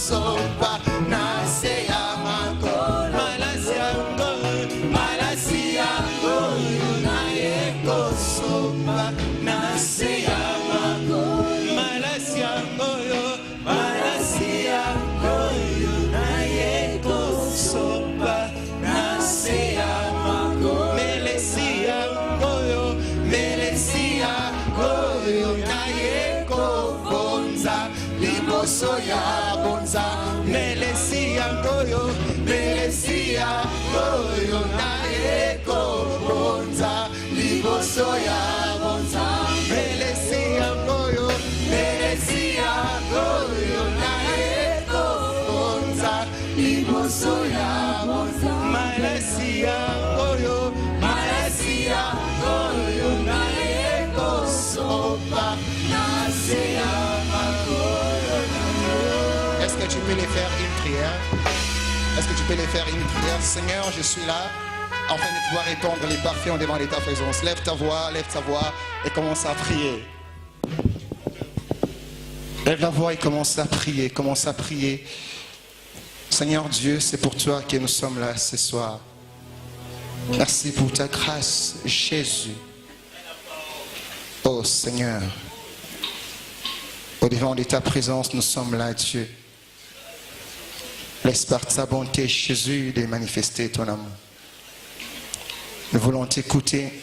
kosopa nase ya makolo malasi yango yo naye kosopa nase ya makolo malasi yango yo naye kosopa nase ya makolo melesi yango yo naye kobonza liboso ya bonza melesi yango yo naye kobonza liboso ya bonza melesi yango yo naye kobonza liboso ya bonza melesi yango yo naye kosopa nase ya makolo. Est-ce que tu peux les faire une prière? Est-ce que tu peux les faire une prière? Seigneur, je suis là, afin de pouvoir répandre les parfums devant ta présence. Lève ta voix et commence à prier. Lève la voix et commence à prier. Seigneur Dieu, c'est pour toi que nous sommes là ce soir. Merci pour ta grâce, Jésus. Oh Seigneur, au-devant de ta présence, nous sommes là, Dieu. Laisse par ta bonté, Jésus, de manifester ton amour. Nous voulons t'écouter.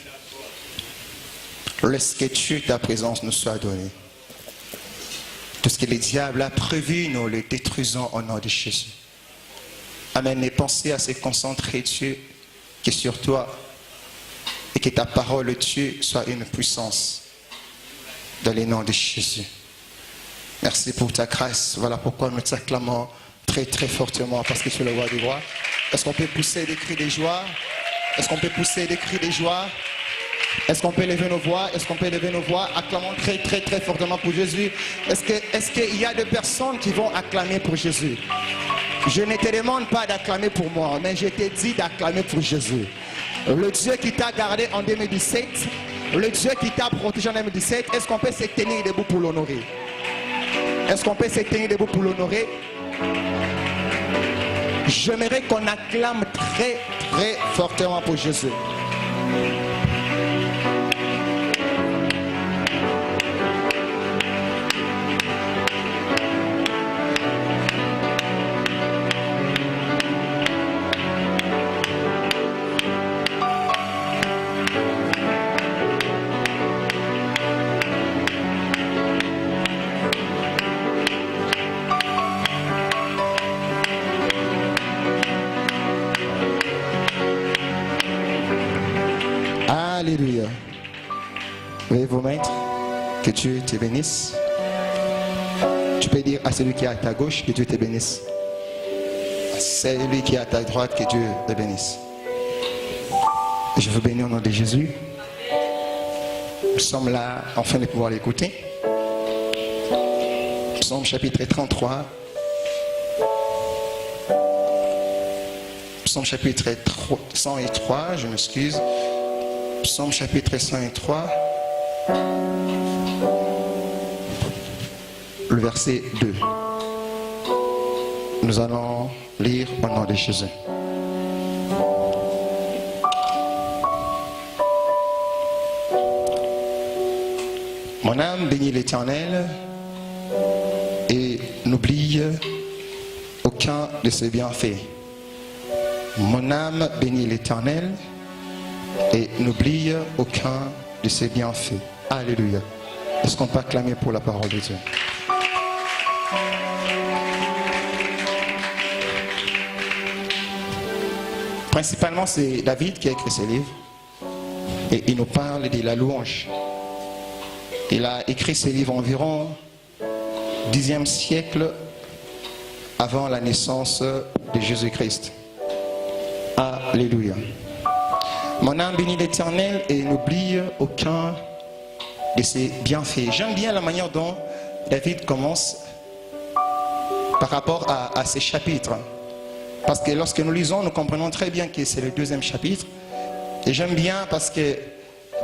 Laisse que Dieu, ta présence nous soit donnée. Tout ce que le diable a prévu, nous le détruisons au nom de Jésus. Amen. Les pensées à se concentrer, Dieu, qui est sur toi. Et que ta parole, Dieu, soit une puissance. Dans le nom de Jésus. Merci pour ta grâce. Voilà pourquoi nous t'acclamons très très fortement, parce que tu es le roi des rois. Est-ce qu'on peut pousser des cris de joie? Est-ce qu'on peut pousser des cris de joie? Est-ce qu'on peut lever nos voix? Acclamons très très très fortement pour Jésus. Est-ce qu'il y a des personnes qui vont acclamer pour Jésus? Je ne te demande pas d'acclamer pour moi, mais je te dis d'acclamer pour Jésus. Le Dieu qui t'a gardé en 2017, le Dieu qui t'a protégé en 2017, est-ce qu'on peut se tenir debout pour l'honorer? J'aimerais qu'on acclame très très fortement pour Jésus. Alléluia. Veuillez vous mettre. Que Dieu te bénisse. Tu peux dire à celui qui est à ta gauche que Dieu te bénisse. À celui qui est à ta droite que Dieu te bénisse. Je vous bénis au nom de Jésus. Nous sommes là afin de pouvoir l'écouter. Psaume chapitre 33. Psaume chapitre 103, je m'excuse. Psaume chapitre 103, le verset 2. Nous allons lire au nom de Jésus. Mon âme bénit l'Éternel et n'oublie aucun de ses bienfaits. Mon âme bénit l'Éternel et n'oublie aucun de ses bienfaits. Alléluia. Est-ce qu'on peut acclamer pour la parole de Dieu? Principalement, c'est David qui a écrit ce livre. Et il nous parle de la louange. Il a écrit ce livre environ 10e siècle avant la naissance de Jésus-Christ. Alléluia. Mon âme bénit l'Éternel et n'oublie aucun de ses bienfaits. J'aime bien la manière dont David commence par rapport à ces chapitres. Parce que lorsque nous lisons, nous comprenons très bien que c'est le 2e chapitre. Et j'aime bien parce que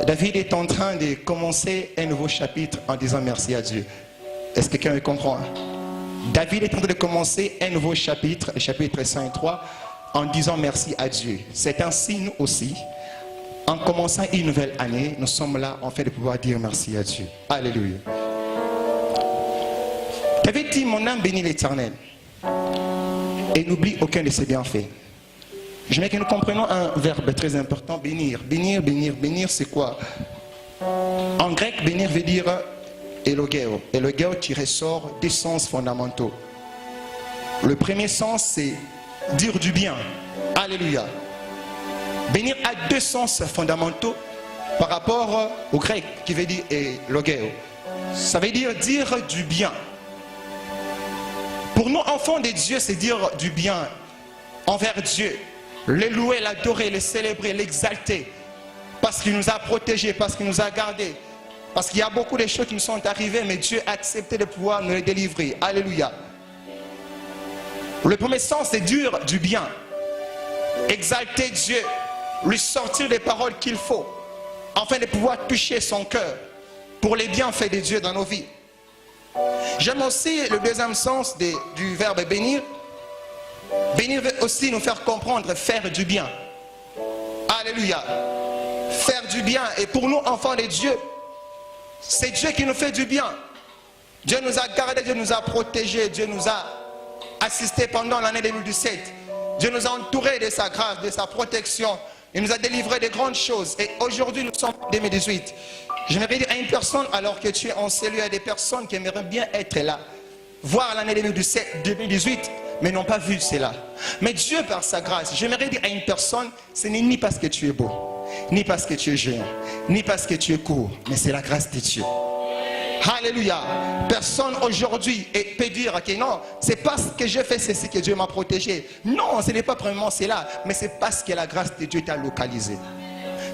David est en train de commencer un nouveau chapitre en disant merci à Dieu. Est-ce que quelqu'un me comprend? David est en train de commencer un nouveau chapitre, le chapitre 103, en disant merci à Dieu. C'est ainsi, nous aussi, en commençant une nouvelle année, nous sommes là en fait de pouvoir dire merci à Dieu. Alléluia. David dit, mon âme bénit l'Éternel et n'oublie aucun de ses bienfaits. J'aimerais que nous comprenions un verbe très important, bénir. Bénir, bénir, bénir, c'est quoi? En grec, bénir veut dire élogeo. Élogeo qui ressort des sens fondamentaux. Le premier sens, c'est dire du bien. Alléluia. Bénir a deux sens fondamentaux par rapport au grec qui veut dire élogeo. Ça veut dire du bien. Pour nous, enfants de Dieu, c'est dire du bien envers Dieu. Le louer, l'adorer, le célébrer, l'exalter. Parce qu'il nous a protégés, parce qu'il nous a gardés. Parce qu'il y a beaucoup de choses qui nous sont arrivées, mais Dieu a accepté de pouvoir nous les délivrer. Alléluia. Le premier sens, c'est dire du bien. Exalter Dieu. Lui sortir des paroles qu'il faut. Afin de pouvoir toucher son cœur. Pour les bienfaits de Dieu dans nos vies. J'aime aussi le deuxième sens du verbe bénir. Bénir veut aussi nous faire comprendre, faire du bien. Alléluia. Faire du bien. Et pour nous, enfants de Dieu, c'est Dieu qui nous fait du bien. Dieu nous a gardés, Dieu nous a protégés, Dieu nous a assistés pendant l'année 2017. Dieu nous a entourés de sa grâce, de sa protection. Il nous a délivré de grandes choses. Et aujourd'hui, nous sommes en 2018. J'aimerais dire à une personne, alors que tu es en cellule, à des personnes qui aimeraient bien être là, voir l'année 2018, mais n'ont pas vu cela. Mais Dieu, par sa grâce, j'aimerais dire à une personne, ce n'est ni parce que tu es beau, ni parce que tu es jeune, ni parce que tu es court, mais c'est la grâce de Dieu. Alléluia. Personne aujourd'hui peut dire que non, c'est parce que j'ai fait ceci que Dieu m'a protégé. Non, ce n'est pas premièrement cela, mais c'est parce que la grâce de Dieu t'a localisé.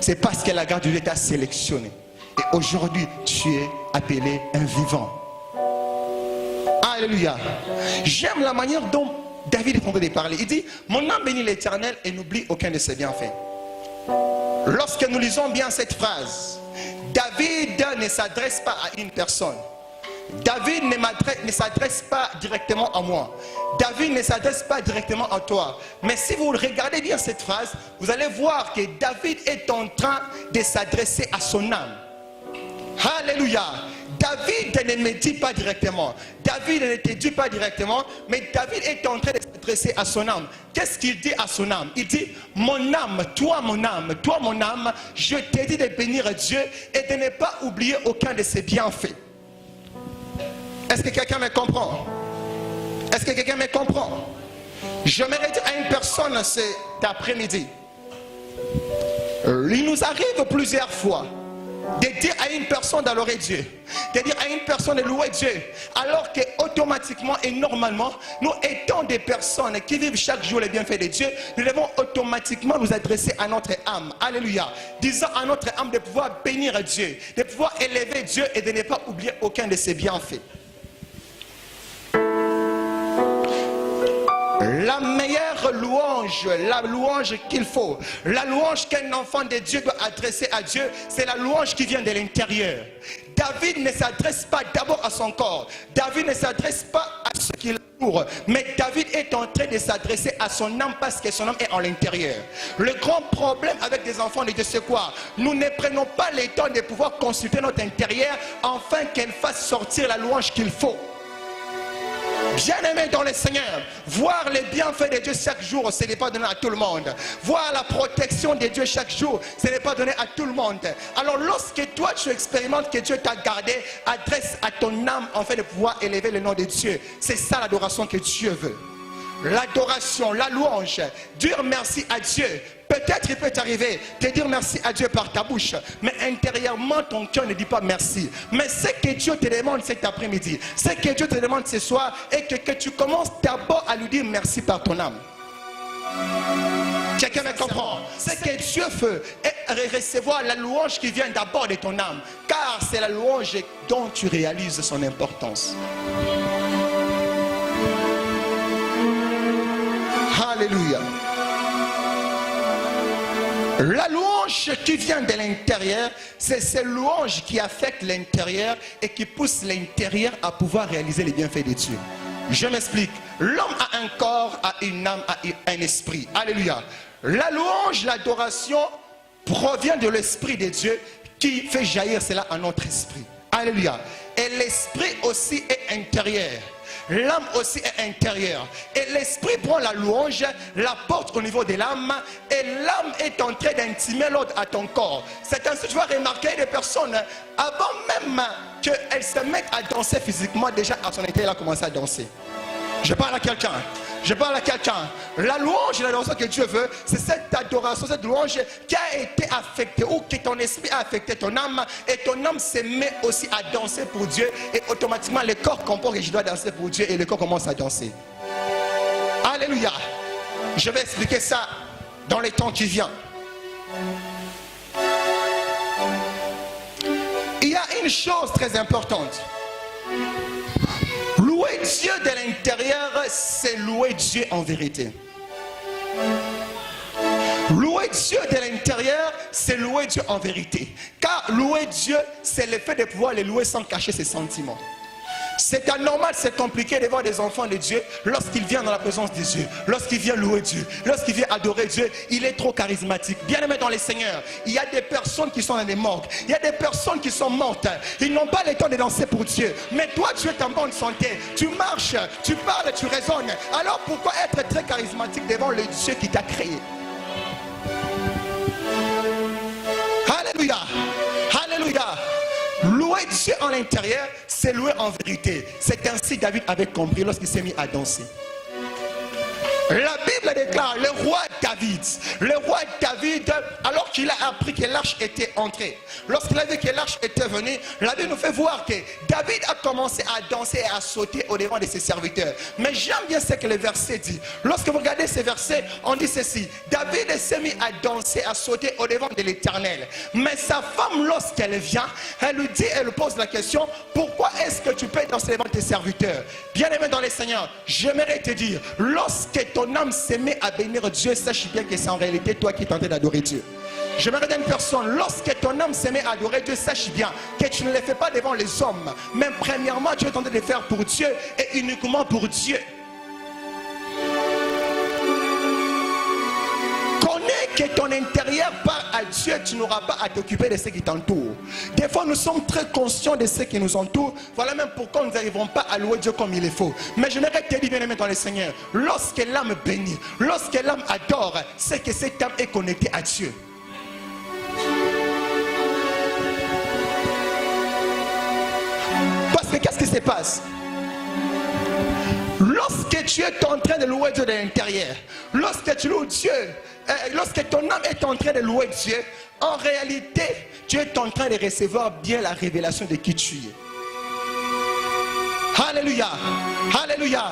C'est parce que la grâce de Dieu t'a sélectionné. Et aujourd'hui, tu es appelé un vivant. Alléluia. J'aime la manière dont David est en train de parler. Il dit, mon âme bénit l'Éternel et n'oublie aucun de ses bienfaits. Lorsque nous lisons bien cette phrase, David ne s'adresse pas à une personne. David ne s'adresse pas directement à moi. David ne s'adresse pas directement à toi. Mais si vous regardez bien cette phrase, vous allez voir que David est en train de s'adresser à son âme. Alléluia. David ne me dit pas directement. David ne te dit pas directement. Mais David est en train de s'adresser à son âme. Qu'est-ce qu'il dit à son âme? Il dit, mon âme, toi mon âme, je t'ai dit de bénir Dieu et de ne pas oublier aucun de ses bienfaits. Est-ce que quelqu'un me comprend? Est-ce que quelqu'un me comprend? J'aimerais dire à une personne cet après-midi. Il nous arrive plusieurs fois de dire à une personne d'adorer Dieu, de dire à une personne de louer Dieu, alors que automatiquement et normalement, nous étant des personnes qui vivent chaque jour les bienfaits de Dieu, nous devons automatiquement nous adresser à notre âme. Alléluia. Disant à notre âme de pouvoir bénir Dieu, de pouvoir élever Dieu et de ne pas oublier aucun de ses bienfaits. La meilleure louange, la louange qu'il faut, la louange qu'un enfant de Dieu doit adresser à Dieu, c'est la louange qui vient de l'intérieur. David ne s'adresse pas d'abord à son corps. David ne s'adresse pas à ce qu'il entoure. Mais David est en train de s'adresser à son âme parce que son âme est en l'intérieur. Le grand problème avec des enfants de Dieu, c'est quoi? Nous ne prenons pas le temps de pouvoir consulter notre intérieur afin qu'elle fasse sortir la louange qu'il faut. Bien-aimé dans le Seigneur, voir les bienfaits de Dieu chaque jour, ce n'est pas donné à tout le monde. Voir la protection de Dieu chaque jour, ce n'est pas donné à tout le monde. Alors lorsque toi tu expérimentes que Dieu t'a gardé, adresse à ton âme en fait de pouvoir élever le nom de Dieu. C'est ça l'adoration que Dieu veut. L'adoration, la louange, dire merci à Dieu. Peut-être il peut t'arriver de dire merci à Dieu par ta bouche, mais intérieurement ton cœur ne dit pas merci. Mais ce que Dieu te demande cet après-midi, ce que Dieu te demande ce soir, est que tu commences d'abord à lui dire merci par ton âme. Quelqu'un me comprend? Ce que Dieu veut est recevoir la louange qui vient d'abord de ton âme, car c'est la louange dont tu réalises son importance. Alléluia. La louange qui vient de l'intérieur, c'est cette louange qui affecte l'intérieur et qui pousse l'intérieur à pouvoir réaliser les bienfaits de Dieu. Je m'explique. L'homme a un corps, a une âme, a un esprit. Alléluia. La louange, l'adoration provient de l'esprit de Dieu qui fait jaillir cela en notre esprit. Alléluia. Et l'esprit aussi est intérieur. L'âme aussi est intérieure. Et l'esprit prend la louange, la porte au niveau de l'âme, et l'âme est en train d'intimer l'autre à ton corps. C'est ainsi que tu vas remarquer des personnes, avant même qu'elles se mettent à danser physiquement, déjà à son intérieur, elle a commencé à danser. Je parle à quelqu'un. Je parle à quelqu'un. La louange et l'adoration que Dieu veut, c'est cette adoration, cette louange qui a été affectée ou que ton esprit a affecté ton âme et ton âme se met aussi à danser pour Dieu et automatiquement le corps comprend que je dois danser pour Dieu et le corps commence à danser. Alléluia. Je vais expliquer ça dans les temps qui viennent. Il y a une chose très importante. Louer Dieu de l'intérieur, c'est louer Dieu en vérité. Louer Dieu de l'intérieur, c'est louer Dieu en vérité. Car louer Dieu, c'est le fait de pouvoir le louer sans cacher ses sentiments. C'est anormal, c'est compliqué de voir des enfants de Dieu lorsqu'ils viennent dans la présence de Dieu, lorsqu'ils viennent louer Dieu, lorsqu'ils viennent adorer Dieu. Il est trop charismatique. Bien aimé dans les seigneurs, il y a des personnes qui sont dans les morgues, il y a des personnes qui sont mortes. Ils n'ont pas le temps de danser pour Dieu. Mais toi, tu es en bonne santé. Tu marches, tu parles, tu raisonnes. Alors pourquoi être très charismatique devant le Dieu qui t'a créé? Alléluia. Alléluia. Louer Dieu en l'intérieur, c'est louer en vérité. C'est ainsi que David avait compris lorsqu'il s'est mis à danser. La Bible déclare, le roi David, alors qu'il a appris que l'arche était entrée, lorsqu'il a vu que l'arche était venue, la Bible nous fait voir que David a commencé à danser et à sauter au devant de ses serviteurs. Mais j'aime bien ce que le verset dit. Lorsque vous regardez ces versets, on dit ceci: David s'est mis à danser, à sauter au devant de l'Éternel. Mais sa femme, lorsqu'elle vient, elle lui dit, elle lui pose la question: pourquoi est-ce que tu peux danser devant tes serviteurs? Bien aimé dans les seigneurs, j'aimerais te dire, lorsque ton âme se met à bénir Dieu, sache bien que c'est en réalité toi qui es en train d'adorer Dieu. J'aimerais dire à une personne, lorsque ton âme se met à adorer Dieu, sache bien que tu ne le fais pas devant les hommes, mais premièrement tu es en train de le faire pour Dieu et uniquement pour Dieu. Connais que ton intérieur part à Dieu, tu n'auras pas à t'occuper de ce qui t'entoure. Des fois nous sommes très conscients de ce qui nous entoure. Voilà même pourquoi nous n'arrivons pas à louer Dieu comme il est faut. Mais je n'aurais te dit, bien aimé dans le Seigneur, lorsque l'âme bénit, lorsque l'âme adore, c'est que cette âme est connectée à Dieu. Parce que qu'est-ce qui se passe? Lorsque tu es en train de louer Dieu de l'intérieur, lorsque tu loues Dieu, lorsque ton âme est en train de louer Dieu, en réalité, tu es en train de recevoir bien la révélation de qui tu es. Alléluia, alléluia.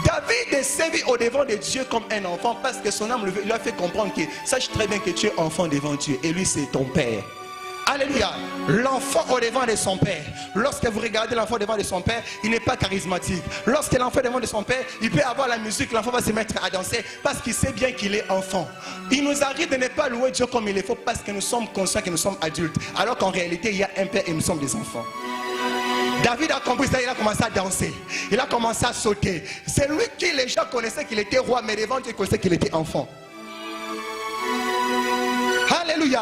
David s'est vu au devant de Dieu comme un enfant parce que son âme lui a fait comprendre que sache très bien que tu es enfant devant Dieu et lui c'est ton père. Alléluia. L'enfant au devant de son père. Lorsque vous regardez l'enfant au devant de son père, il n'est pas charismatique. Lorsque l'enfant est devant de son père, il peut avoir la musique, l'enfant va se mettre à danser parce qu'il sait bien qu'il est enfant. Il nous arrive de ne pas louer Dieu comme il le faut parce que nous sommes conscients que nous sommes adultes. Alors qu'en réalité, il y a un père et nous sommes des enfants. David a compris ça, il a commencé à danser. Il a commencé à sauter. C'est lui qui les gens connaissaient qu'il était roi, mais devant Dieu, il connaissait qu'il était enfant. Alléluia.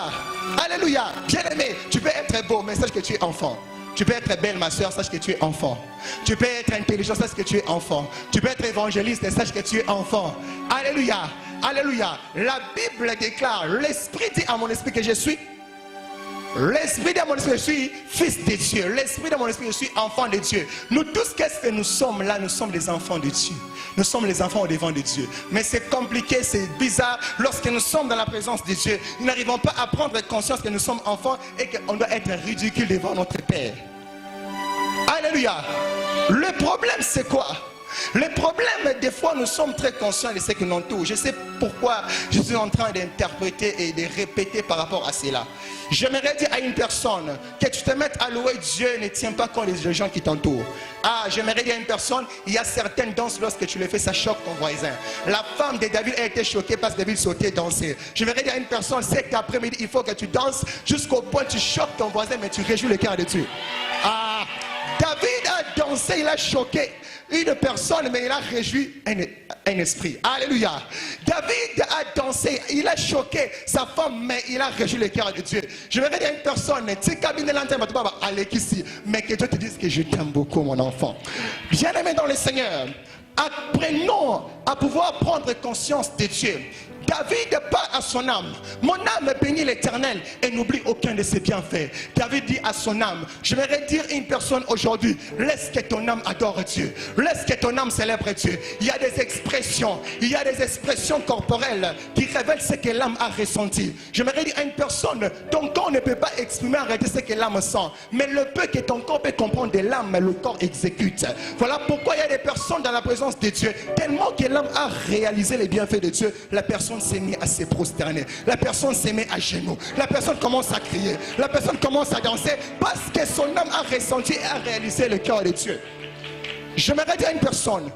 Alléluia. Bien aimé, tu peux être beau, mais sache que tu es enfant. Tu peux être belle, ma soeur, sache que tu es enfant. Tu peux être intelligent, sache que tu es enfant. Tu peux être évangéliste, et sache que tu es enfant. Alléluia. Alléluia. La Bible déclare, l'Esprit dit à mon esprit que je suis. L'Esprit de mon esprit, je suis fils de Dieu. L'Esprit de mon esprit, je suis enfant de Dieu. Nous tous, qu'est-ce que nous sommes là? Nous sommes les enfants de Dieu. Nous sommes les enfants au devant de Dieu. Mais c'est compliqué, c'est bizarre. Lorsque nous sommes dans la présence de Dieu, nous n'arrivons pas à prendre conscience que nous sommes enfants et qu'on doit être ridicule devant notre Père. Alléluia. Le problème, c'est quoi? Le problème, des fois, nous sommes très conscients de ce qui nous entoure. Je sais pourquoi je suis en train d'interpréter et de répéter par rapport à cela. J'aimerais dire à une personne que tu te mettes à louer Dieu, ne tiens pas compte des gens qui t'entourent. Ah, j'aimerais dire à une personne, il y a certaines danses, lorsque tu les fais, ça choque ton voisin. La femme de David a été choquée parce que David sautait danser. J'aimerais dire à une personne, cet après-midi, il faut que tu danses jusqu'au point où tu choques ton voisin, mais tu réjouis le cœur de Dieu. Ah, David a dansé, il a choqué. une personne, mais il a réjoui un esprit. Alléluia. David a dansé, il a choqué sa femme, mais il a réjoui le cœur de Dieu. Je vais dire à une personne, mais que Dieu te dise que je t'aime beaucoup, mon enfant. Bien-aimé dans le Seigneur, apprenons à pouvoir prendre conscience de Dieu. David parle à son âme. Mon âme bénit l'Éternel et n'oublie aucun de ses bienfaits. David dit à son âme, je vais dire à une personne aujourd'hui, laisse que ton âme adore Dieu. Laisse que ton âme célèbre Dieu. Il y a des expressions corporelles qui révèlent ce que l'âme a ressenti. Je vais dire à une personne, ton corps ne peut pas exprimer en réalité ce que l'âme sent. Mais le peu que ton corps peut comprendre de l'âme, le corps exécute. Voilà pourquoi il y a des personnes dans la présence de Dieu. Tellement que l'âme a réalisé les bienfaits de Dieu, la personne s'est mise à se prosterner, la personne s'est mise à genoux, la personne commence à crier, la personne commence à danser parce que son âme a ressenti et a réalisé le cœur de Dieu. J'aimerais dire à une personne,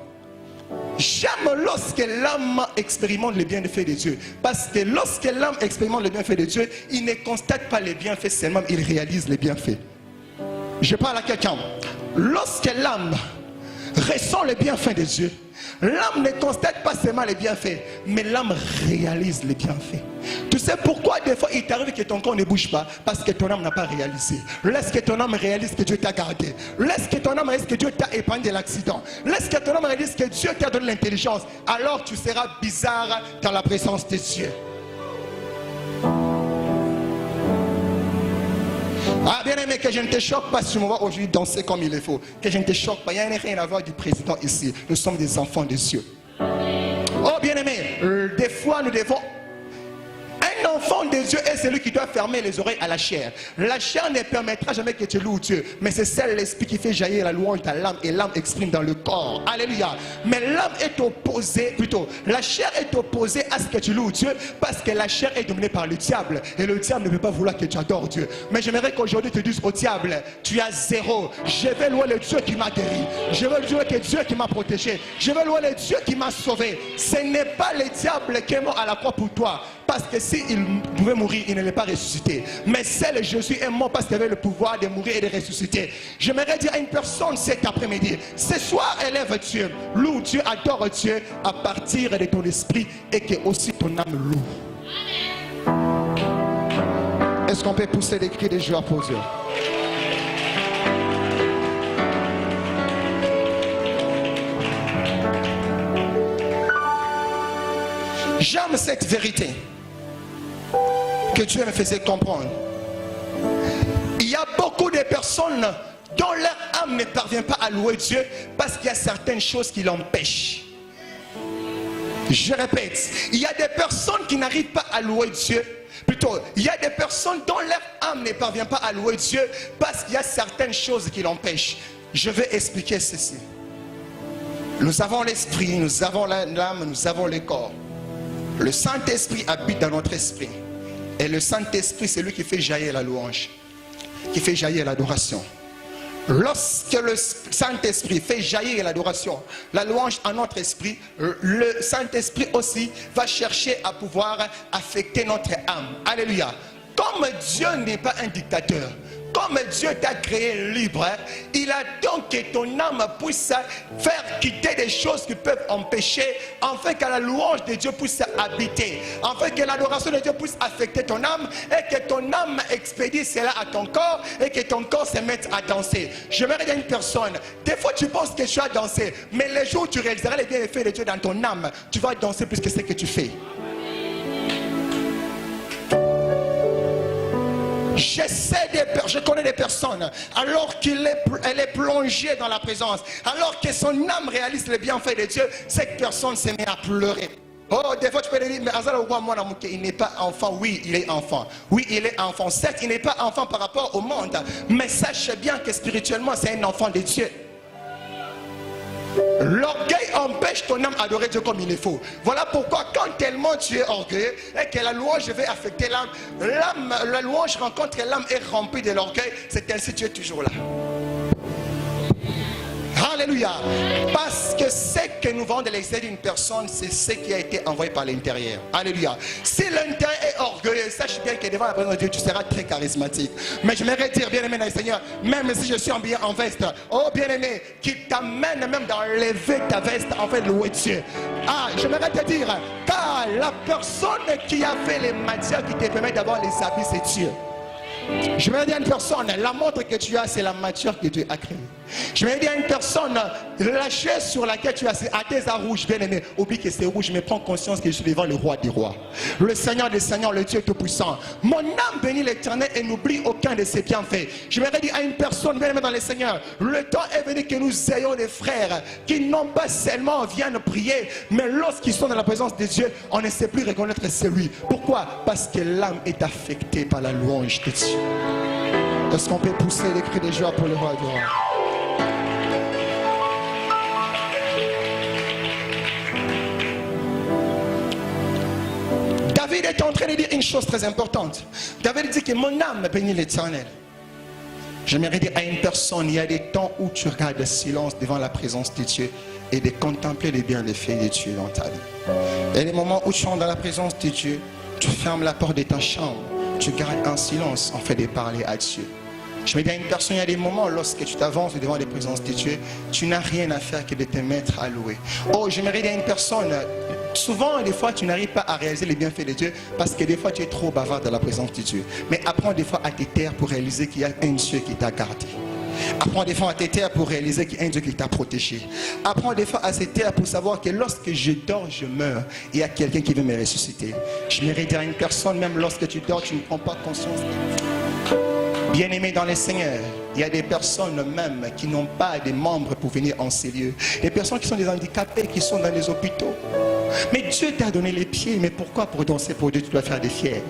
j'aime lorsque l'âme expérimente les bienfaits de Dieu, parce que lorsque l'âme expérimente les bienfaits de Dieu, il ne constate pas les bienfaits seulement, il réalise les bienfaits. Je parle à quelqu'un, lorsque l'âme ressent les bienfaits de Dieu, l'âme ne constate pas seulement les bienfaits, mais l'âme réalise les bienfaits. Tu sais pourquoi des fois il t'arrive que ton corps ne bouge pas? Parce que ton âme n'a pas réalisé. Laisse que ton âme réalise que Dieu t'a gardé. Laisse que ton âme réalise que Dieu t'a épargné de l'accident. Laisse que ton âme réalise que Dieu t'a donné l'intelligence. Alors tu seras bizarre dans la présence de Dieu. Ah bien aimé, que je ne te choque pas si tu me vois aujourd'hui danser comme il le faut. Que je ne te choque pas, il n'y a rien à voir du président ici. Nous sommes des enfants de Dieu. Oh bien aimé, des fois nous devons... Un enfant de Dieu est celui qui doit fermer les oreilles à la chair. La chair ne permettra jamais que tu loues Dieu. Mais c'est seul l'esprit qui fait jaillir la louange dans l'âme. Et l'âme exprime dans le corps. Alléluia. Mais l'âme est opposée, plutôt, la chair est opposée à ce que tu loues Dieu. Parce que la chair est dominée par le diable. Et le diable ne peut pas vouloir que tu adores Dieu. Mais j'aimerais qu'aujourd'hui tu dises au diable, tu as zéro. Je vais louer le Dieu qui m'a guéri. Je vais louer le Dieu qui m'a protégé. Je vais louer le Dieu qui m'a sauvé. Ce n'est pas le diable qui est mort à la croix pour toi. Parce que s'il pouvait mourir, il ne l'est pas ressuscité. Mais seul Jésus est mort parce qu'il avait le pouvoir de mourir et de ressusciter. J'aimerais dire à une personne cet après-midi, ce soir élève Dieu, loue Dieu, adore Dieu à partir de ton esprit et que aussi ton âme loue. Est-ce qu'on peut pousser des cris de joie pour Dieu? J'aime cette vérité que Dieu me faisait comprendre. Il y a beaucoup de personnes dont leur âme ne parvient pas à louer Dieu parce qu'il y a certaines choses qui l'empêchent. Je répète, il y a des personnes qui n'arrivent pas à louer Dieu. Plutôt, il y a des personnes dont leur âme ne parvient pas à louer Dieu parce qu'il y a certaines choses qui l'empêchent. Je vais expliquer ceci. Nous avons l'esprit, nous avons l'âme, nous avons le corps. Le Saint-Esprit habite dans notre esprit. Et le Saint-Esprit, c'est lui qui fait jaillir la louange, qui fait jaillir l'adoration. Lorsque le Saint-Esprit fait jaillir l'adoration, la louange en notre esprit, le Saint-Esprit aussi va chercher à pouvoir affecter notre âme. Alléluia. Comme Dieu n'est pas un dictateur, comme Dieu t'a créé libre, il a donc que ton âme puisse faire quitter des choses qui peuvent empêcher, afin que la louange de Dieu puisse habiter, afin que l'adoration de Dieu puisse affecter ton âme et que ton âme expédie cela à ton corps et que ton corps se mette à danser. Je me dire à une personne, des fois tu penses que tu as dansé, mais les jours où tu réaliseras les bienfaits de Dieu dans ton âme, tu vas danser plus que ce que tu fais. Je connais des personnes, alors qu'elle est plongée dans la présence, alors que son âme réalise les bienfaits de Dieu, cette personne se met à pleurer. Oh, des fois tu peux dire, mais il n'est pas enfant. Oui, il est enfant. Oui, il est enfant. Certes, il n'est pas enfant par rapport au monde, mais sache bien que spirituellement, c'est un enfant de Dieu. L'orgueil empêche ton âme d'adorer Dieu comme il le faut. Voilà pourquoi quand tellement tu es orgueilleux et que la louange va affecter l'âme, la louange rencontre l'âme est remplie de l'orgueil, c'est ainsi que tu es toujours là. Alléluia. Alléluia. Parce que ce que nous voyons de l'extérieur d'une personne, c'est ce qui a été envoyé par l'intérieur. Alléluia. Si l'intérieur est orgueilleux, sache bien que devant la présence de Dieu, tu seras très charismatique. Mais je m'aimerais dire, bien-aimé dans le Seigneur, même si je suis habillé en veste, oh bien-aimé, qu'il t'amène même d'enlever ta veste, en fait, louer Dieu. Ah, je m'aimerais te dire, car la personne qui a fait les matières qui te permettent d'avoir les habits, c'est Dieu. Je vais dire à une personne, la montre que tu as, c'est la matière que Dieu a créée. Je vais dire à une personne, la chaise sur laquelle tu as, c'est à tes rouge, bien aimé. Oublie que c'est rouge, mais prends conscience que je suis devant le roi des rois. Le Seigneur des seigneurs, le Dieu tout-puissant. Mon âme bénit l'Éternel et n'oublie aucun de ses bienfaits. Je vais dire à une personne, bien aimé dans le Seigneur, le temps est venu que nous ayons des frères qui non pas seulement viennent prier, mais lorsqu'ils sont dans la présence de Dieu, on ne sait plus reconnaître c'est lui. Pourquoi? Parce que l'âme est affectée par la louange de Dieu. Est-ce qu'on peut pousser les cris de joie pour le roi du roi? David est en train de dire une chose très importante. David dit que mon âme bénit l'Éternel. J'aimerais dire à une personne, il y a des temps où tu regardes le silence devant la présence de Dieu et de contempler les bienfaits de Dieu dans ta vie. Il y a des moments où tu entres dans la présence de Dieu, tu fermes la porte de ta chambre, tu gardes un silence en fait de parler à Dieu. Je me dis à une personne, il y a des moments lorsque tu t'avances devant les présences de Dieu, tu n'as rien à faire que de te mettre à louer. Oh, j'aimerais dire à une personne, souvent, des fois, tu n'arrives pas à réaliser les bienfaits de Dieu parce que des fois, tu es trop bavard dans la présence de Dieu. Mais apprends des fois à te taire pour réaliser qu'il y a un Dieu qui t'a gardé. Apprends des fois à te taire pour réaliser qu'il y a un Dieu qui t'a protégé. Apprends des fois à se taire pour savoir que lorsque je dors, je meurs. Il y a quelqu'un qui veut me ressusciter. J'aimerais dire à une personne, même lorsque tu dors, tu ne prends pas conscience. Bien-aimés dans le Seigneur, il y a des personnes même qui n'ont pas de membres pour venir en ces lieux. Des personnes qui sont des handicapés, qui sont dans les hôpitaux. Mais Dieu t'a donné les pieds, mais pourquoi pour danser pour Dieu, tu dois faire des fiers?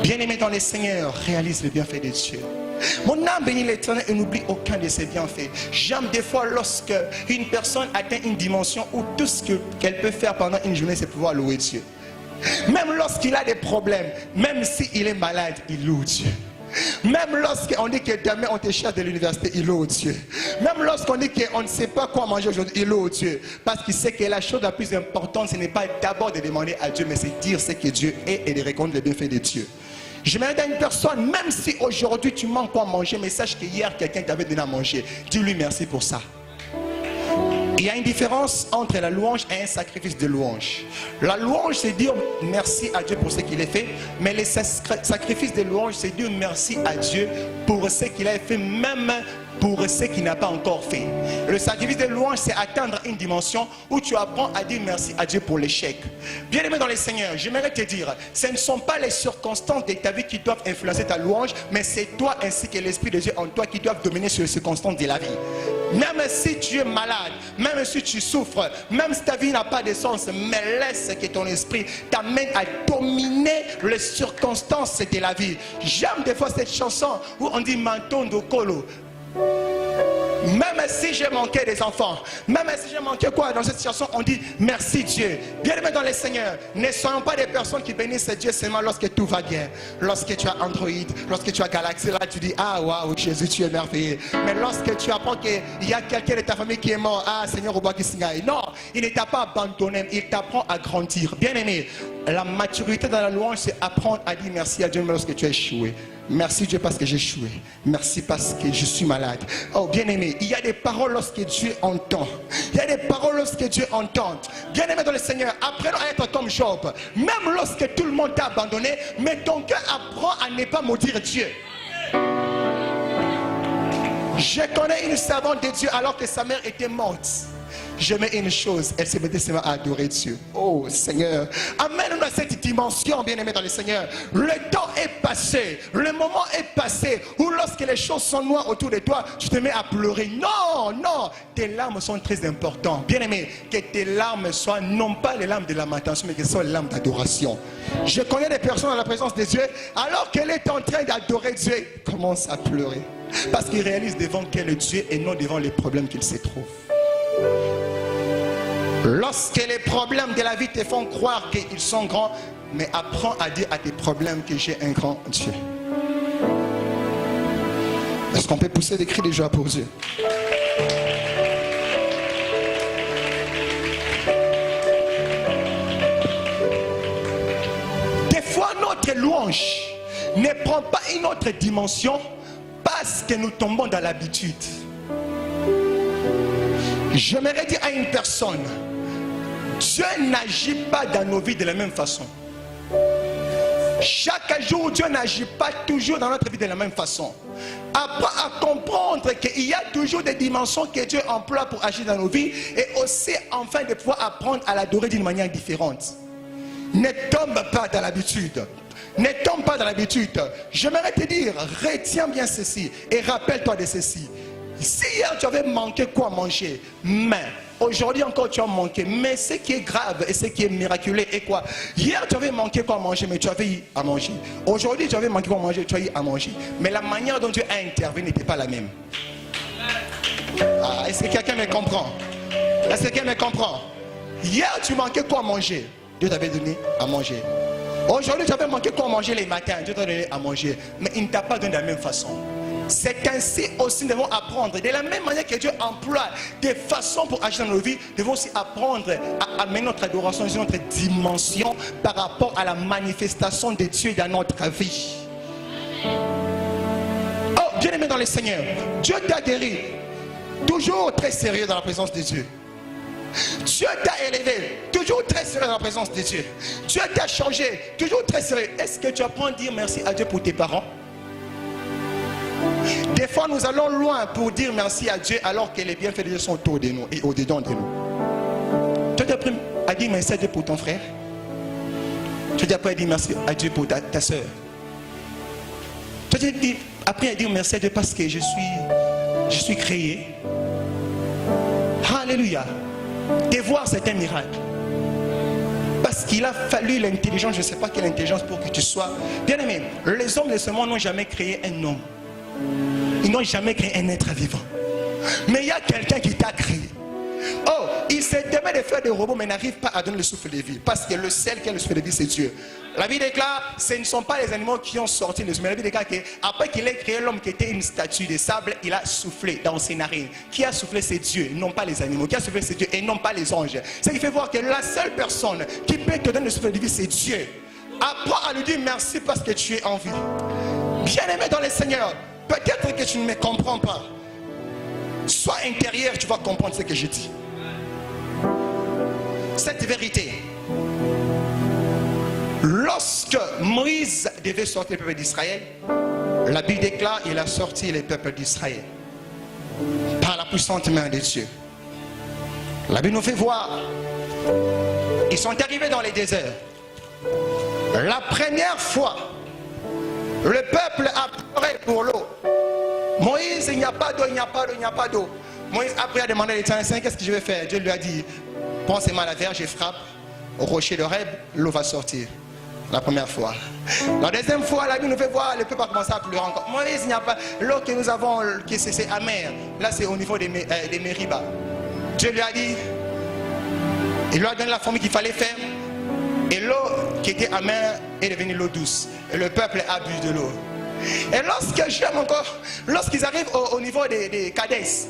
Bien-aimés dans le Seigneur, réalise le bienfait de Dieu. Mon âme bénit l'Éternel et n'oublie aucun de ses bienfaits. J'aime des fois lorsque une personne atteint une dimension où tout ce qu'elle peut faire pendant une journée, c'est pouvoir louer Dieu. Même lorsqu'il a des problèmes, même s'il est malade, il loue Dieu. Même lorsqu'on dit que demain on te cherche de l'université, il loue Dieu. Même lorsqu'on dit qu'on ne sait pas quoi manger aujourd'hui, il loue Dieu. Parce qu'il sait que la chose la plus importante, ce n'est pas d'abord de demander à Dieu, mais c'est dire ce que Dieu est et de reconnaître les bienfaits de Dieu. Je m'aide à une personne, même si aujourd'hui tu manques quoi manger, mais sache qu'hier quelqu'un t'avait donné à manger. Dis-lui merci pour ça. Il y a une différence entre la louange et un sacrifice de louange. La louange, c'est dire merci à Dieu pour ce qu'il a fait, mais le sacrifice de louange, c'est dire merci à Dieu pour ce qu'il a fait, même pour ce qu'il n'a pas encore fait. Le sacrifice de louange, c'est atteindre une dimension où tu apprends à dire merci à Dieu pour l'échec. Bien aimé dans le Seigneur, j'aimerais te dire, ce ne sont pas les circonstances de ta vie qui doivent influencer ta louange, mais c'est toi ainsi que l'Esprit de Dieu en toi qui doivent dominer sur les circonstances de la vie. Même si tu es malade, même si tu souffres, même si ta vie n'a pas de sens, mais laisse que ton esprit t'amène à dominer les circonstances de la vie. J'aime des fois cette chanson où on dit Mantondo Kolo. Même si j'ai manqué des enfants, même si j'ai manqué quoi dans cette situation, on dit merci Dieu. Bien-aimés dans le Seigneur, ne soyons pas des personnes qui bénissent Dieu seulement lorsque tout va bien. Lorsque tu as Android, lorsque tu as Galaxy, là tu dis ah waouh Jésus tu es merveilleux. Mais lorsque tu apprends qu'il y a quelqu'un de ta famille qui est mort, ah Seigneur au bois qui s'engaille. Non, il ne t'a pas abandonné, il t'apprend à grandir. Bien-aimé, la maturité dans la louange, c'est apprendre à dire merci à Dieu même lorsque tu as échoué. Merci Dieu parce que j'ai échoué. Merci parce que je suis malade. Oh bien-aimé, il y a des paroles lorsque Dieu entend. Il y a des paroles lorsque Dieu entend. Bien-aimé dans le Seigneur, apprenons à être comme Job. Même lorsque tout le monde t'a abandonné, mais ton cœur apprend à ne pas maudire Dieu. Je connais une servante de Dieu alors que sa mère était morte. J'aimais une chose, elle se mettait seulement à adorer Dieu. Oh Seigneur, amène-nous à cette dimension, bien-aimé dans le Seigneur. Le temps est passé, le moment est passé, où lorsque les choses sont noires autour de toi, tu te mets à pleurer. Non, non, tes larmes sont très importantes. Bien-aimé, que tes larmes soient non pas les larmes de lamentation, mais que ce soient les larmes d'adoration. Je connais des personnes dans la présence de Dieu, alors qu'elle est en train d'adorer Dieu, elle commence à pleurer. Parce qu'il réalise devant quel Dieu et non devant les problèmes qu'il se trouve. Lorsque les problèmes de la vie te font croire qu'ils sont grands, mais apprends à dire à tes problèmes que j'ai un grand Dieu. Est-ce qu'on peut pousser des cris de joie pour Dieu? louange ne prend pas une autre dimension parce que nous tombons dans l'habitude. J'aimerais dire à une personne, Dieu n'agit pas dans nos vies de la même façon. Chaque jour, Dieu n'agit pas toujours dans notre vie de la même façon. Apprends à comprendre qu'il y a toujours des dimensions que Dieu emploie pour agir dans nos vies et aussi enfin de pouvoir apprendre à l'adorer d'une manière différente. Ne tombe pas dans l'habitude. Ne tombe pas dans l'habitude. J'aimerais te dire, retiens bien ceci et rappelle-toi de ceci. Si hier tu avais manqué quoi manger, mais aujourd'hui encore tu as manqué. Mais ce qui est grave et ce qui est miraculeux est quoi? Hier tu avais manqué quoi manger, mais tu avais eu à manger. Aujourd'hui tu avais manqué quoi manger, tu as eu à manger. Mais la manière dont Dieu a intervenu n'était pas la même. Ah, est-ce que quelqu'un me comprend? Est-ce que quelqu'un me comprend? Hier tu manquais quoi manger, Dieu t'avait donné à manger. Aujourd'hui tu avais manqué quoi manger les matins, Dieu t'a donné à manger. Mais il ne t'a pas donné de la même façon. C'est ainsi aussi nous devons apprendre. De la même manière que Dieu emploie des façons pour agir dans nos vies, nous devons aussi apprendre à amener notre adoration dans une autre dimension par rapport à la manifestation de Dieu dans notre vie. Oh, bien aimé dans le Seigneur, Dieu t'a guéri. Toujours très sérieux dans la présence de Dieu. Dieu t'a élevé, toujours très sérieux dans la présence de Dieu. Dieu t'a changé, toujours très sérieux. Est-ce que tu apprends à dire merci à Dieu pour tes parents? Des fois nous allons loin pour dire merci à Dieu alors que les bienfaits de Dieu sont autour de nous et au-dedans de nous. Tu as appris à dire merci à Dieu pour ton frère. Tu as appris à dire merci à Dieu pour ta soeur. Tu as appris à dire merci à Dieu parce que je suis créé. Alléluia. De voir c'est un miracle. Parce qu'il a fallu l'intelligence, je ne sais pas quelle intelligence pour que tu sois. Bien aimé, les hommes de ce monde n'ont jamais créé un homme. Ils n'ont jamais créé un être vivant. Mais il y a quelqu'un qui t'a créé. Oh, il se permet de faire des robots mais n'arrive pas à donner le souffle de vie. Parce que le seul qui a le souffle de vie, c'est Dieu. La Bible déclare, ce ne sont pas les animaux qui ont sorti le souffle. Mais la Bible déclare qu'après qu'il ait créé l'homme qui était une statue de sable, il a soufflé dans ses narines. Qui a soufflé, c'est Dieu, non pas les animaux. Qui a soufflé, c'est Dieu et non pas les anges. Ce qui fait voir que la seule personne qui peut te donner le souffle de vie, c'est Dieu. Apprends à lui dire merci parce que tu es en vie. Bien aimé dans le Seigneur, peut-être que tu ne me comprends pas. Sois intérieur, tu vas comprendre ce que je dis. Cette vérité. Lorsque Moïse devait sortir le peuple d'Israël, la Bible déclare qu'il a sorti le peuple d'Israël par la puissante main de Dieu. La Bible nous fait voir, ils sont arrivés dans les déserts. La première fois, le peuple a pleuré pour l'eau. Moïse, il n'y a pas d'eau, il n'y a pas d'eau, il n'y a pas d'eau. Moïse après a demandé à l'Éternel, qu'est-ce que je vais faire? Dieu lui a dit, prends ses mains à la verge et frappe au rocher de Horeb, l'eau va sortir. La première fois. La deuxième fois, la Bible nous fait voir, le peuple a commencé à pleurer encore. Moïse, il n'y a pas l'eau que nous avons, c'est amer. Là, c'est au niveau des Mériba. Dieu lui a dit, il lui a donné la formule qu'il fallait faire. Et l'eau qui était amère est devenue l'eau douce. Et le peuple a bu de l'eau. Et lorsqu'ils arrivent au niveau des Kadès,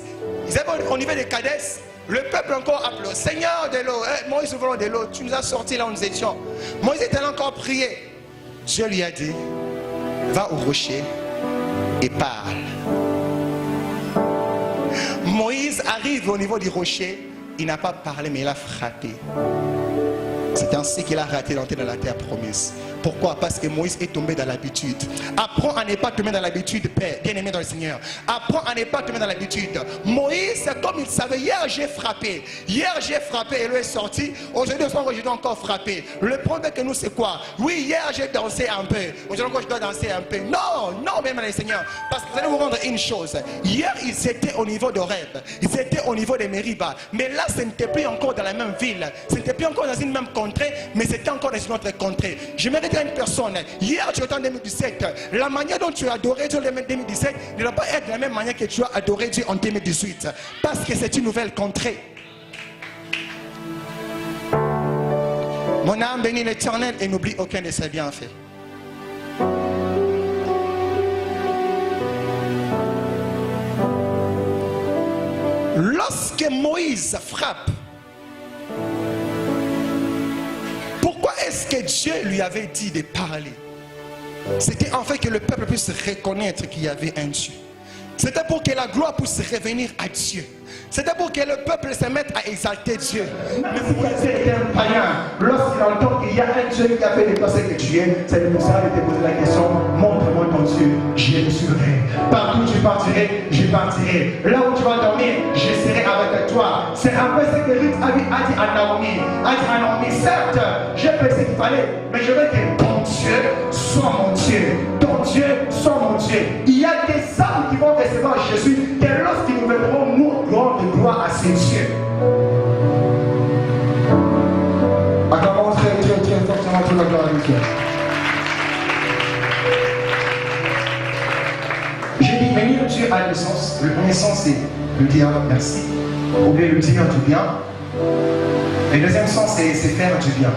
ils arrivent au niveau des Kadès, le peuple encore a pleuré. Seigneur de l'eau, Moïse, nous voulons de l'eau. Tu nous as sortis là où nous étions. Moïse était encore prié. Dieu lui a dit, va au rocher et parle. Moïse arrive au niveau du rocher. Il n'a pas parlé, mais il a frappé. C'est ainsi qu'il a raté d'entrer dans la terre promise. Pourquoi? Parce que Moïse est tombé dans l'habitude. Apprends à ne pas tomber dans l'habitude, Père, bien-aimé dans le Seigneur. Apprends à ne pas tomber dans l'habitude. Moïse, comme il savait, hier j'ai frappé. Hier j'ai frappé et l'eau est sorti. Aujourd'hui, je dois encore frapper. Le problème que nous, c'est quoi? Oui, hier j'ai dansé un peu. Aujourd'hui encore, je dois danser un peu. Non, non, bien-aimé dans le Seigneur. Parce que vous allez vous rendre une chose. Hier, ils étaient au niveau d'Horeb. Ils étaient au niveau des Mériba. Mais là, ce n'était plus encore dans la même ville. Ce n'était plus encore dans une même contrée, mais c'était encore dans une autre contrée. Je me dire à une personne, hier tu étais en 2017, la manière dont tu as adoré Dieu en 2017 ne doit pas être de la même manière que tu as adoré Dieu en 2018, parce que c'est une nouvelle contrée. Mon âme bénit l'Éternel et n'oublie aucun de ses bienfaits. Lorsque Moïse frappe, pourquoi est-ce que Dieu lui avait dit de parler? C'était en fait que le peuple puisse reconnaître qu'il y avait un Dieu. C'était pour que la gloire puisse revenir à Dieu. C'était pour que le peuple se mette à exalter Dieu. Mais si quelqu'un était un païen, lorsqu'il entend qu'il y a un Dieu qui a fait dépasser que tu es, c'est nécessaire de te poser la question, montre-moi ton Dieu, je le suivrai. Partout où tu partirais, je partirai. Là où tu vas dormir, je serai avec toi. C'est un peu ce que Ruth a dit à Naomi. Certes, j'ai fait ce qu'il fallait, mais je veux que ton Dieu soit mon Dieu. Ton Dieu soit mon Dieu. Il y a des âmes qui vont recevoir Jésus, que lorsqu'ils nous verront, nous rendre gloire à ces dieux. Acclamons très fortement toute la gloire à Dieu. J'ai dit bénir Dieu à deux sens. Le premier sens, c'est lui dire merci, ou bien lui dire du bien. Et le deuxième sens, c'est faire du bien.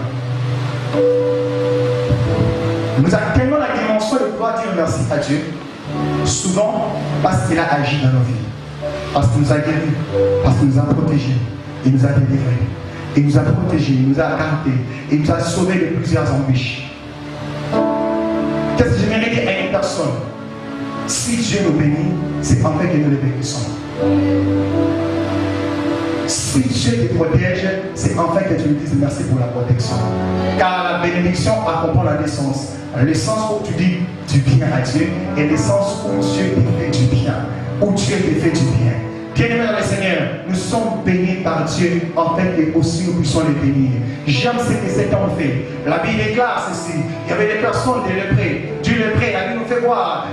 Nous avons tellement la dimension de pouvoir dire merci à Dieu, souvent parce qu'il a agi dans nos vies. Parce qu'il nous a guéris, parce qu'il nous a protégés, il nous a délivrés, il nous a protégés, il nous a gardés, il nous a sauvés de plusieurs embûches. Qu'est-ce que j'aimerais dire à une personne? Si Dieu nous bénit, c'est en fait que nous le bénissons. Si Dieu te protège, c'est en fait que tu lui dises merci pour la protection. Car la bénédiction accompagne la naissance. Le sens où tu dis du bien à Dieu et le sens où Dieu te fait du bien. Où Dieu te fait du bien. Bien-aimés dans le Seigneur, nous sommes bénis par Dieu, en fait, et aussi nous puissions les bénir. J'aime ce que cet homme fait. La Bible déclare ceci. Il y avait des personnes des lépreux. Du lépreux, la Bible nous fait voir.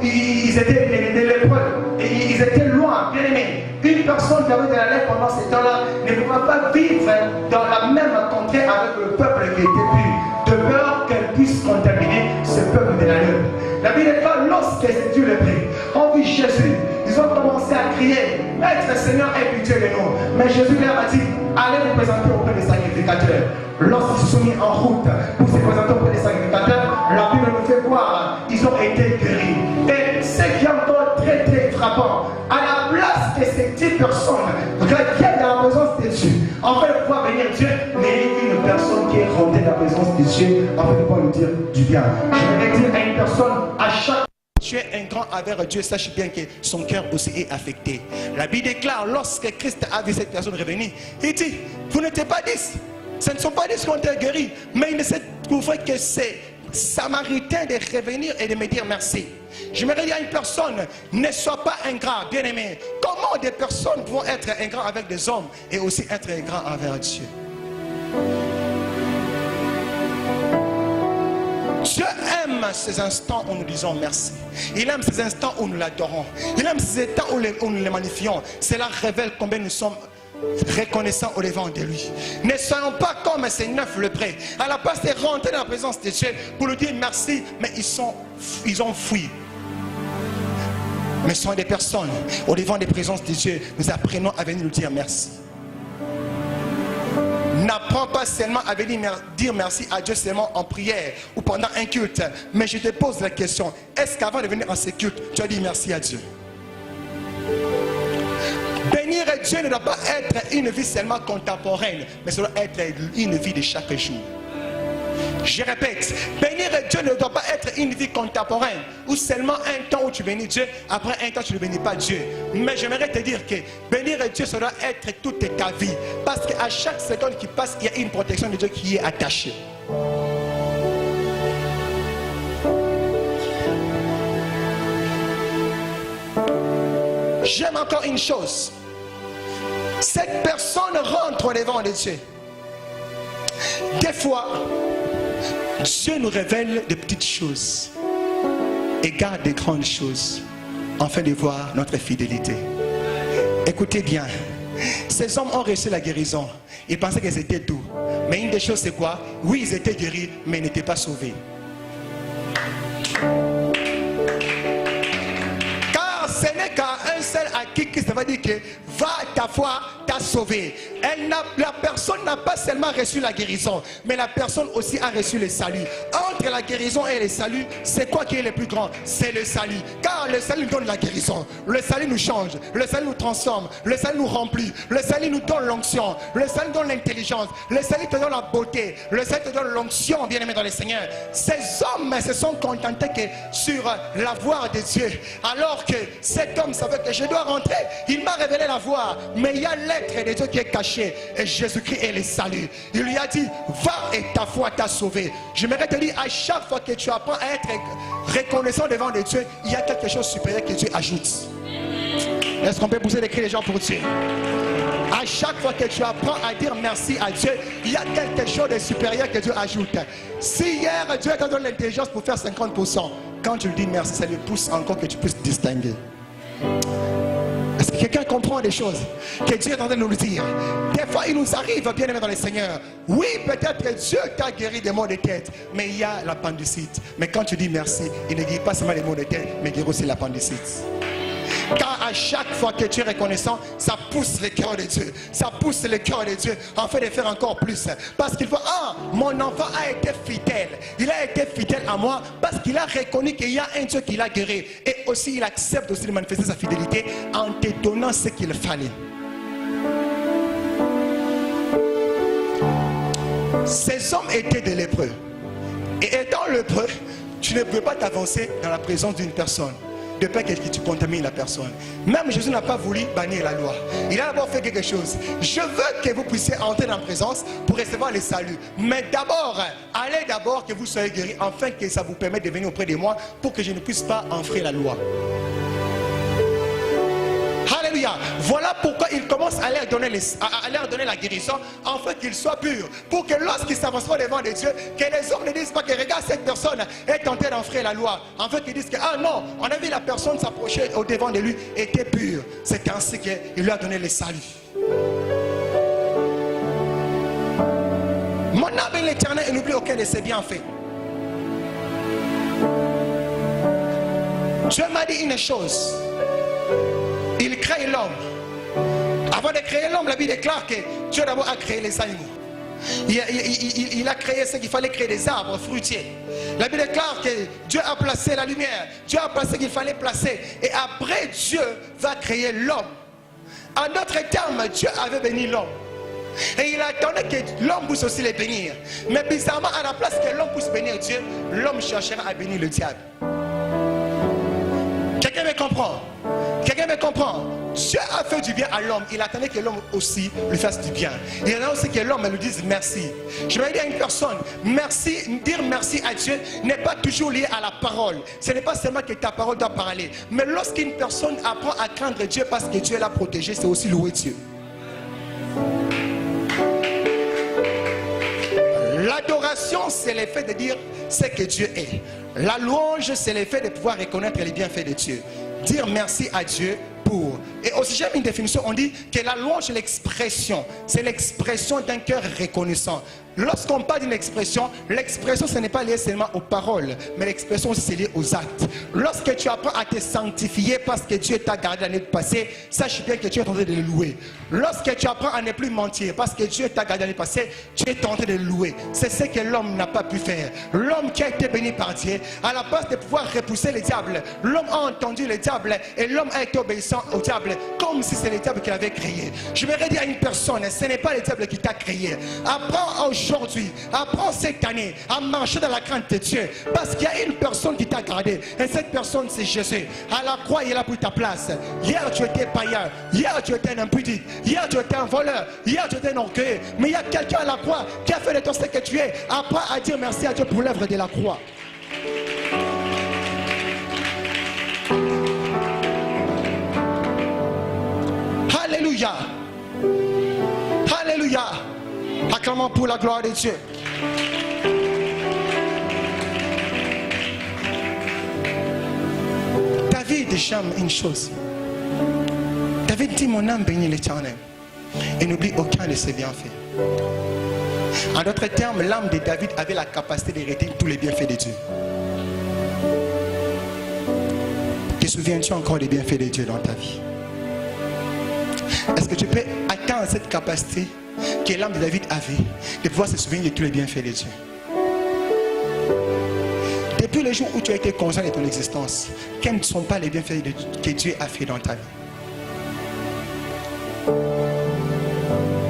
Ils étaient des lépreux. Et ils étaient loin, bien-aimés. Une personne qui avait de la lèpre pendant ces temps-là ne pouvait pas vivre dans la même contrée avec le peuple qui était pur, de peur qu'elle puisse contaminer ce peuple de la lèpre. La Bible déclare lorsque c'est Dieu le prie, on vit Jésus. Ils ont commencé à crier, Maître Seigneur, aie pitié de nous. Mais Jésus leur a dit, allez vous présenter auprès des sacrificateurs. Lorsqu'ils se sont mis en route pour se présenter auprès des sacrificateurs, la Bible nous fait voir, ils ont été guéris. Et ce qui est encore très frappant, à la place que ces 10 personnes reviennent dans la présence de Dieu, en fait de pouvoir venir Dieu, mais il y a une personne qui est rentrée dans la présence de Dieu, en fait de pouvoir nous dire du bien. Je vais dire à une personne, à chaque tu es un grand envers Dieu, sache bien que son cœur aussi est affecté. La Bible déclare, lorsque Christ a vu cette personne revenir, il dit, vous n'êtes pas 10. Ce ne sont pas 10 qui ont été guéris, mais il ne s'est trouvé que c'est samaritain de revenir et de me dire merci. Je me dis à une personne, ne sois pas ingrat, bien-aimé. Comment des personnes vont être ingrats avec des hommes et aussi être ingrats envers Dieu? Dieu aime ces instants où nous disons merci. Il aime ces instants où nous l'adorons. Il aime ces instants où nous les magnifions. Cela révèle combien nous sommes reconnaissants au devant de lui. Ne soyons pas comme ces 9 lépreux. À la place de rentrer dans la présence de Dieu pour lui dire merci, mais ils ont fui. Mais soyons des personnes au devant des présences de Dieu. Nous apprenons à venir nous dire merci. N'apprends pas seulement à venir dire merci à Dieu seulement en prière ou pendant un culte. Mais je te pose la question, est-ce qu'avant de venir à ce culte, tu as dit merci à Dieu? Bénir Dieu ne doit pas être une vie seulement contemporaine, mais ça doit être une vie de chaque jour. Je répète, bénir Dieu ne doit pas être une vie contemporaine ou seulement un temps où tu bénis Dieu, après un temps tu ne bénis pas Dieu. Mais j'aimerais te dire que bénir Dieu, ça doit être toute ta vie. Parce qu'à chaque seconde qui passe, il y a une protection de Dieu qui est attachée. J'aime encore une chose. Cette personne rentre au devant de Dieu. Des fois, Dieu nous révèle des petites choses et garde des grandes choses afin de voir notre fidélité. Écoutez bien, ces hommes ont reçu la guérison. Ils pensaient qu'ils étaient doux. Mais une des choses c'est quoi? Oui, ils étaient guéris, mais ils n'étaient pas sauvés. Car ce n'est qu'à un seul à qui Christ va dire que va ta foi t'a t'a sauvé. La personne n'a pas seulement reçu la guérison, mais la personne aussi a reçu le salut. Entre la guérison et le salut, c'est quoi qui est le plus grand? C'est le salut. Car le salut nous donne la guérison. Le salut nous change. Le salut nous transforme. Le salut nous remplit. Le salut nous donne l'onction. Le salut nous donne l'intelligence. Le salut te donne la beauté. Le salut te donne l'onction, bien-aimé dans le Seigneur. Ces hommes se sont contentés que sur la voie de Dieu. Alors que cet homme savait que je dois rentrer. Il m'a révélé la voie. Mais il y a l'être de Dieu qui est caché. Et Jésus-Christ est le salut. Il lui a dit, va et ta foi t'a sauvé. J'aimerais te dire, à chaque fois que tu apprends à être reconnaissant devant Dieu, il y a quelque chose de supérieur que Dieu ajoute. Est-ce qu'on peut pousser des cris les gens pour Dieu? À chaque fois que tu apprends à dire merci à Dieu, il y a quelque chose de supérieur que Dieu ajoute. Si hier Dieu t'a donné l'intelligence pour faire 50%, quand tu lui dis merci, ça lui pousse encore que tu puisses distinguer. Est-ce que quelqu'un comprend des choses que Dieu est en train de nous le dire? Des fois, il nous arrive, bien aimé dans le Seigneur. Oui, peut-être que Dieu t'a guéri des maux de tête, mais il y a l'appendicite. Mais quand tu dis merci, il ne guérit pas seulement les maux de tête, mais il guérit aussi l'appendicite. Car à chaque fois que tu es reconnaissant, ça pousse le cœur de Dieu. Ça pousse le cœur de Dieu en fait de faire encore plus. Parce qu'il faut, mon enfant a été fidèle. Il a été fidèle à moi parce qu'il a reconnu qu'il y a un Dieu qui l'a guéri. Et aussi, il accepte aussi de manifester sa fidélité en te donnant ce qu'il fallait. Ces hommes étaient des lépreux. Et étant lépreux, tu ne peux pas t'avancer dans la présence d'une personne de peur que tu contamines la personne. Même Jésus n'a pas voulu bannir la loi. Il a d'abord fait quelque chose. Je veux que vous puissiez entrer dans la présence pour recevoir le salut. Mais d'abord, allez d'abord que vous soyez guéris, afin que ça vous permette de venir auprès de moi pour que je ne puisse pas enfreindre la loi. Alléluia. Voilà pourquoi il commence à leur donner la guérison, afin qu'ils soient purs. Pour que lorsqu'ils s'avanceront devant des dieux, que les hommes ne disent pas que regarde, cette personne est tentée d'enfreindre la loi. En fait, qu'ils disent que non, on a vu la personne s'approcher au devant de lui, était pure. C'est ainsi qu'il lui a donné le salut. Mon âme est l'Éternel et n'oublie aucun de ses bienfaits. Dieu m'a dit une chose. Il crée l'homme. Avant de créer l'homme, la Bible déclare que Dieu d'abord a créé les animaux. Il a créé ce qu'il fallait créer, des arbres fruitiers. La Bible déclare que Dieu a placé la lumière. Dieu a placé ce qu'il fallait placer. Et après, Dieu va créer l'homme. En d'autres termes, Dieu avait béni l'homme. Et il attendait que l'homme puisse aussi les bénir. Mais bizarrement, à la place que l'homme puisse bénir Dieu, l'homme cherchera à bénir le diable. Quelqu'un me comprend? Quelqu'un me comprend? Dieu a fait du bien à l'homme. Il attendait que l'homme aussi lui fasse du bien. Il attendait aussi que l'homme lui dise merci. Je vais dire à une personne, merci, dire merci à Dieu n'est pas toujours lié à la parole. Ce n'est pas seulement que ta parole doit parler. Mais lorsqu'une personne apprend à craindre Dieu parce que Dieu l'a protégé, c'est aussi louer Dieu. L'adoration, c'est l'effet de dire ce que Dieu est. La louange, c'est l'effet de pouvoir reconnaître les bienfaits de Dieu. Dire merci à Dieu pour. Et aussi, j'aime une définition, on dit que la louange, c'est l'expression. C'est l'expression d'un cœur reconnaissant. Lorsqu'on parle d'une expression, l'expression, ce n'est pas lié seulement aux paroles, mais l'expression, c'est lié aux actes. Lorsque tu apprends à te sanctifier parce que Dieu t'a gardé l'année passée, sache bien que tu es en train de le louer. Lorsque tu apprends à ne plus mentir parce que Dieu t'a gardé l'année passée, tu es en train de le louer. C'est ce que l'homme n'a pas pu faire. L'homme qui a été béni par Dieu, à la base de pouvoir repousser le diable, l'homme a entendu le diable et l'homme a été obéissant au diable comme si c'est le diable qui l'avait créé. Je voudrais dire à une personne, ce n'est pas le diable qui t'a créé. Apprends aujourd'hui, apprends cette année à marcher dans la crainte de Dieu, parce qu'il y a une personne qui t'a gardé et cette personne c'est Jésus. À la croix il a pris ta place. Hier tu étais païen, hier tu étais un impudique, hier tu étais un voleur, hier tu étais un orgueilleux, mais il y a quelqu'un à la croix qui a fait de toi ce que tu es. Apprends à dire merci à Dieu pour l'œuvre de la croix. Alléluia. Alléluia. Acclamons pour la gloire de Dieu. David chante une chose. David dit, mon âme bénit l'Éternel et n'oublie aucun de ses bienfaits. En d'autres termes, l'âme de David avait la capacité de retenir tous les bienfaits de Dieu. Te souviens-tu encore des bienfaits de Dieu dans ta vie? Est-ce que tu peux atteindre cette capacité que l'âme de David avait, de pouvoir se souvenir de tous les bienfaits de Dieu? Depuis le jour où tu as été conscient de ton existence, quels ne sont pas les bienfaits que Dieu a fait dans ta vie?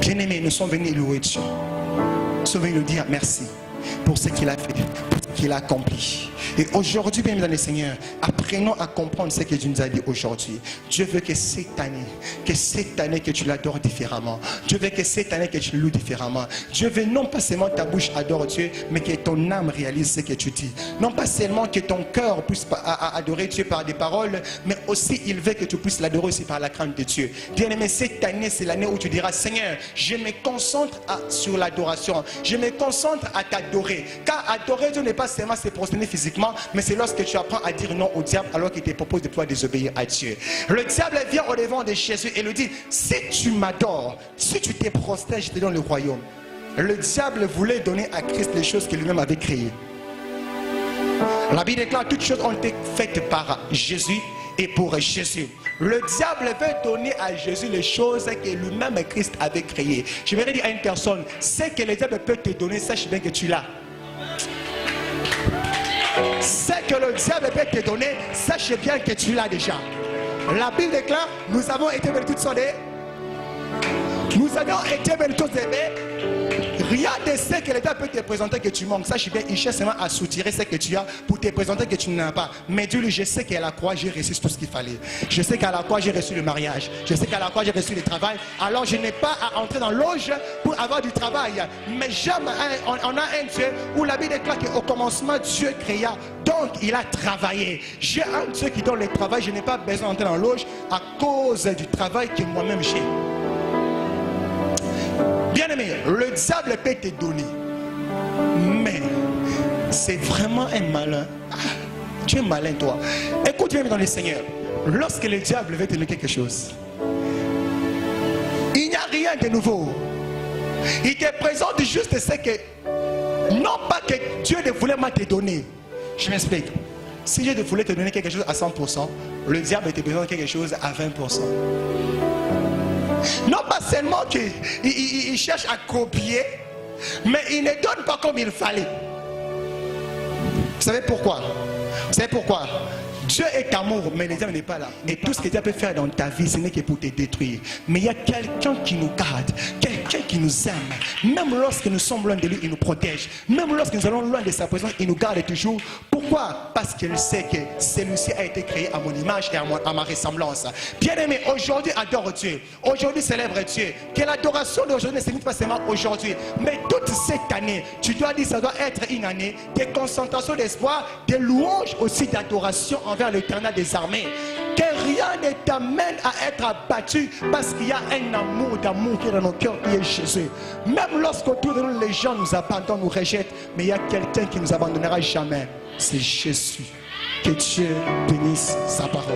Bien-aimés, nous sommes venus louer Dieu. Nous sommes venus nous dire merci pour ce qu'il a fait, pour ce qu'il a accompli. Et aujourd'hui, bien dans le Seigneur, apprenons à comprendre ce que Dieu nous a dit aujourd'hui. Dieu veut que cette année que tu l'adores différemment. Dieu veut que cette année que tu le loues différemment. Dieu veut non pas seulement ta bouche adore Dieu, mais que ton âme réalise ce que tu dis. Non pas seulement que ton cœur puisse adorer Dieu par des paroles, mais aussi il veut que tu puisses l'adorer aussi par la crainte de Dieu. Bien-aimé, cette année, c'est l'année où tu diras, Seigneur, je me concentre sur l'adoration. Je me concentre à t'adorer. Car adorer Dieu n'est pas seulement se prosterner physiquement, mais c'est lorsque tu apprends à dire non au diable alors qu'il te propose de pouvoir désobéir à Dieu. Le diable vient au devant de Jésus et lui dit, si tu m'adores, si tu te prosternes, je te donne le royaume. Le diable voulait donner à Christ les choses qu'il lui-même avait créées. La Bible déclare, toutes choses ont été faites par Jésus et pour Jésus. Le diable veut donner à Jésus les choses que lui-même Christ avait créées. Je vais dire à une personne, ce que le diable peut te donner, sache bien que tu l'as. Ce que le diable peut te donner, sache bien que tu l'as déjà. La Bible déclare, nous avons été bénis toutes sortes. Nous avons été bénis tous aimés. Rien de ce que l'État peut te présenter que tu manques. Sache bien, il cherche seulement à soutirer ce que tu as pour te présenter que tu n'as pas. Mais dis-lui, je sais qu'à la croix, j'ai reçu tout ce qu'il fallait. Je sais qu'à la croix, j'ai reçu le mariage. Je sais qu'à la croix, j'ai reçu le travail. Alors, je n'ai pas à entrer dans l'auge pour avoir du travail. Mais jamais, on a un Dieu où la Bible déclare qu'au commencement, Dieu créa. Donc, il a travaillé. J'ai un Dieu qui donne le travail. Je n'ai pas besoin d'entrer dans l'auge à cause du travail que moi-même j'ai. Bien-aimé, le diable peut te donner, mais c'est vraiment un malin. Tu es malin, toi. Écoute bien dans le Seigneur. Lorsque le diable veut te donner quelque chose, il n'y a rien de nouveau. Il te présente juste ce que, non pas que Dieu ne voulait pas te donner. Je m'explique. Si Dieu voulait te donner quelque chose à 100%, le diable te présente quelque chose à 20%. Non pas seulement qu'il cherche à copier, mais il ne donne pas comme il fallait. Vous savez pourquoi? Vous savez pourquoi? Dieu est amour, mais le diable n'est pas là. Et tout ce que Dieu peut faire dans ta vie, ce n'est que pour te détruire. Mais il y a quelqu'un qui nous garde, quelqu'un qui nous aime. Même lorsque nous sommes loin de lui, il nous protège. Même lorsque nous allons loin de sa présence, il nous garde toujours. Pourquoi? Parce qu'il sait que celui-ci a été créé à mon image et à ma ressemblance. Bien-aimé, aujourd'hui adore Dieu. Aujourd'hui célèbre Dieu. Que l'adoration d'aujourd'hui ne se limite pas seulement aujourd'hui, mais toute cette année, tu dois dire, ça doit être une année de concentration d'espoir, de louange aussi d'adoration envers l'Éternel des armées. Que rien ne t'amène à être abattu parce qu'il y a un amour d'amour qui est dans nos cœurs, qui est Jésus. Même lorsqu'autour de nous les gens nous abandonnent, nous rejettent, mais il y a quelqu'un qui ne nous abandonnera jamais. C'est Jésus. Que Dieu bénisse sa parole.